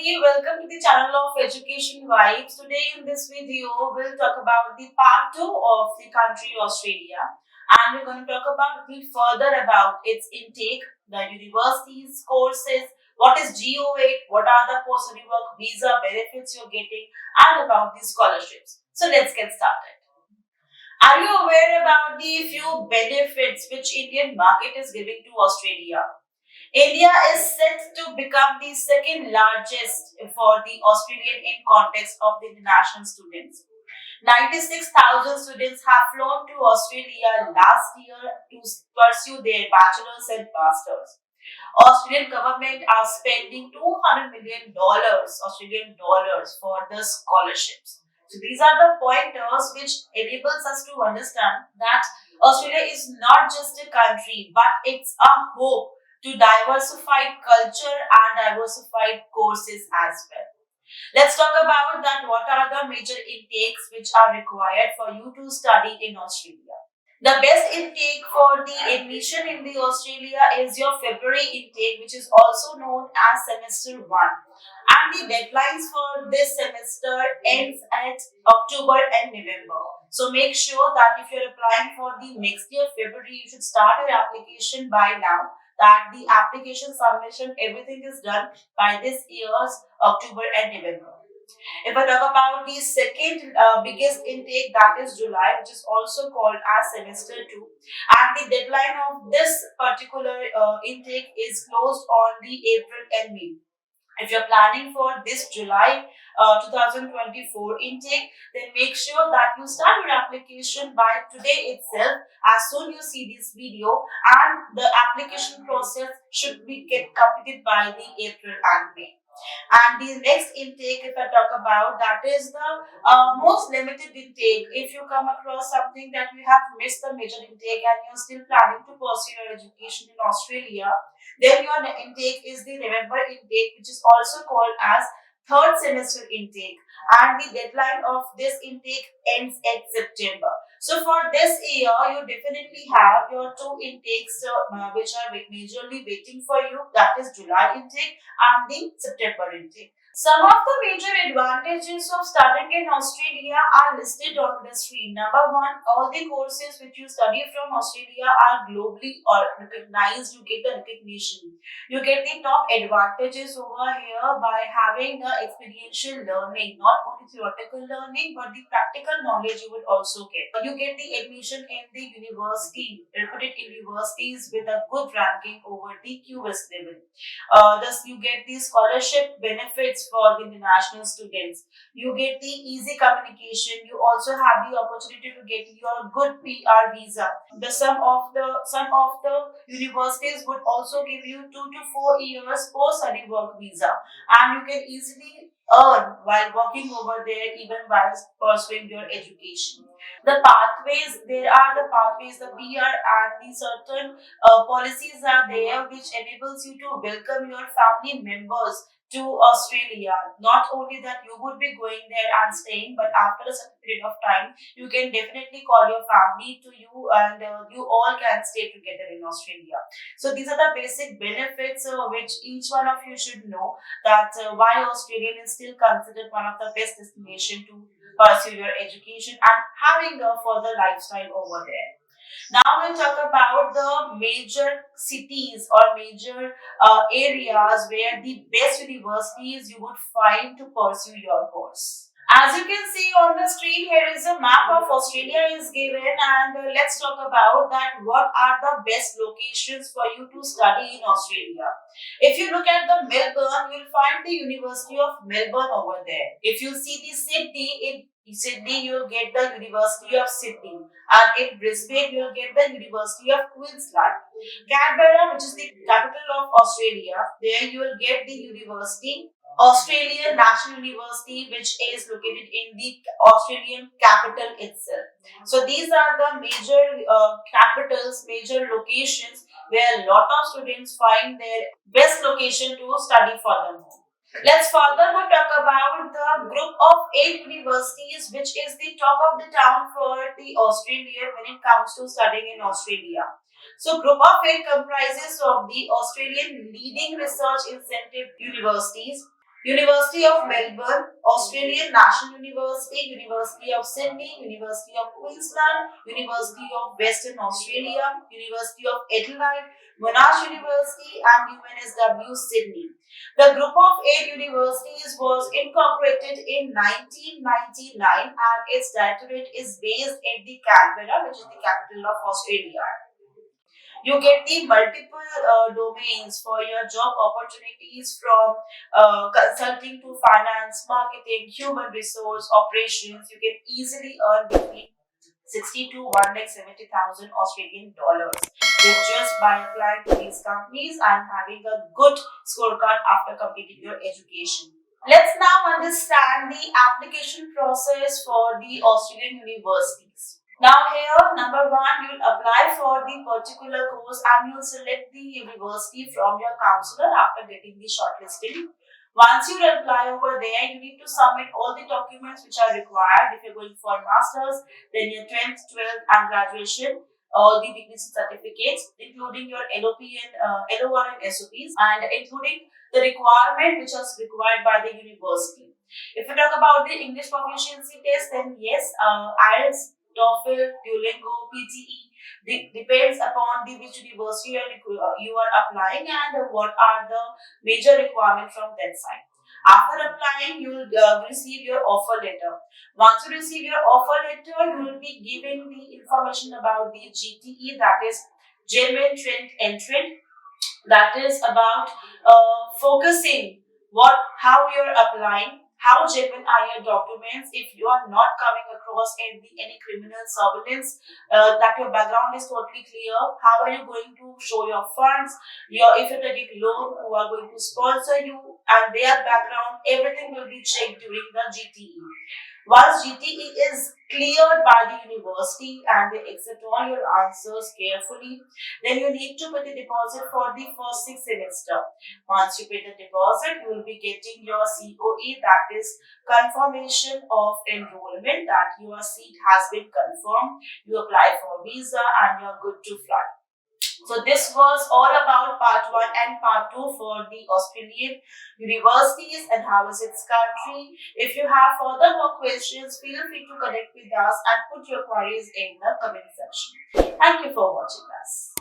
everybody, welcome to the channel of Education Vibes. Today in this video, we'll talk about the part 2 of the country Australia, and we're going to talk about further about its intake, the universities, courses, what is GO8, what are the post-study work visa benefits you're getting, and about the scholarships. So let's get started. Are you aware about the few benefits which Indian market is giving to Australia? India is set to become the second largest for the Australian in context of the international students. 96,000 students have flown to Australia last year to pursue their bachelor's and masters. Australian government are spending $200 million Australian dollars for the scholarships. So these are the pointers which enables us to understand that Australia is not just a country, but it's a hope to diversified culture and diversified courses as well. Let's talk about that. What are the major intakes which are required for you to study in Australia? The best intake for the admission in the Australia is your February intake, which is also known as semester 1. And the deadlines for this semester ends at October and November. So make sure that if you're applying for the next year February, you should start your application by now. That the application submission, everything is done by this year's October and November. If I talk about the second biggest intake, that is July, which is also called as semester 2, and the deadline of this particular intake is closed on the April and May. If you're planning for this July 2024 intake, then make sure that you start your application by today itself. As soon you see this video, and the application process should be get completed by the April and May. And the next intake, if I talk about, that is the most limited intake. If you come across something that you have missed the major intake and you're still planning to pursue your education in Australia, then your intake is the November intake, which is also called as third semester intake, and the deadline of this intake ends at September. So for this year, you definitely have your two intakes which are majorly waiting for you. That is July intake and the September intake. Some of the major advantages of studying in Australia are listed on the screen. Number one, all the courses which you study from Australia are globally or recognized. You get the recognition. You get the top advantages over here by having the experiential learning, not only theoretical learning, but the practical knowledge you would also get. You get the admission in the university, reputed universities with a good ranking over the QS level. Thus, you get the scholarship benefits for the international students. You get the easy communication. You also have the opportunity to get your good PR visa. Some of the universities would also give you 2 to 4 years post-study work visa, and you can easily earn while working over there, even while pursuing your education. The pathways, there are the pathways, the PR and the certain policies are there which enables you to welcome your family members to Australia. Not only that you would be going there and staying, but after a certain period of time, you can definitely call your family to you, and you all can stay together in Australia. So these are the basic benefits which each one of you should know, that why Australia is still considered one of the best destination to pursue your education and having a further lifestyle over there. Now we'll talk about the major cities or major areas where the best universities you would find to pursue your course. As you can see on the screen, here is a map of Australia is given, and let's talk about that. What are the best locations for you to study in Australia? If you look at the Melbourne, you'll find the University of Melbourne over there. If you see the Sydney, in Sydney you'll get the University of Sydney, and in Brisbane you'll get the University of Queensland. Canberra, which is the capital of Australia, there you will get the University Australian National University, which is located in the Australian capital itself. So these are the major capitals, major locations where a lot of students find their best location to study furthermore. Let's furthermore talk about the group of 8 universities, which is the talk of the town for the Australia when it comes to studying in Australia. So group of 8 comprises of the Australian leading research incentive universities, University of Melbourne, Australian National University, University of Sydney, University of Queensland, University of Western Australia, University of Adelaide, Monash University, and UNSW Sydney. The group of 8 universities was incorporated in 1999 and its directorate is based at the Canberra, which is the capital of Australia. You get the multiple domains for your job opportunities from consulting to finance, marketing, human resource, operations. You can easily earn between 60 to 1,70,000 Australian dollars with just by applying to these companies and having a good scorecard after completing your education. Let's now understand the application process for the Australian universities. Now here, number one, you'll apply for the particular course and you'll select the university from your counselor after getting the shortlisting. Once you apply over there, you need to submit all the documents which are required. If you're going for masters, then your 10th, 12th and graduation, all the degrees and certificates, including your LOP and LOR and SOPs, and including the requirement which is required by the university. If you talk about the English proficiency test, then yes, IELTS, TOEFL, Duolingo, PTE, depends upon the which university you are applying and what are the major requirements from that side. After applying, you will receive your offer letter. Once you receive your offer letter, you will be given the information about the GTE, that is Genuine Trend Entrant, that is about focusing how you're applying, how genuine are your documents. If you are not coming across any criminal surveillance, that your background is totally clear, how are you going to show your funds, if you're taking loan, who are going to sponsor you, and their background, everything will be checked during the GTE. Once GTE is cleared by the university and they accept all your answers carefully, then you need to put a deposit for the first 6 semester. Once you pay the deposit, you will be getting your COE, that is confirmation of enrollment, that your seat has been confirmed. You apply for visa and you're good to fly. So this was all about part 1 and part 2 for the Australian universities and how is its country. If you have further more questions, feel free to connect with us and put your queries in the comment section. Thank you for watching us.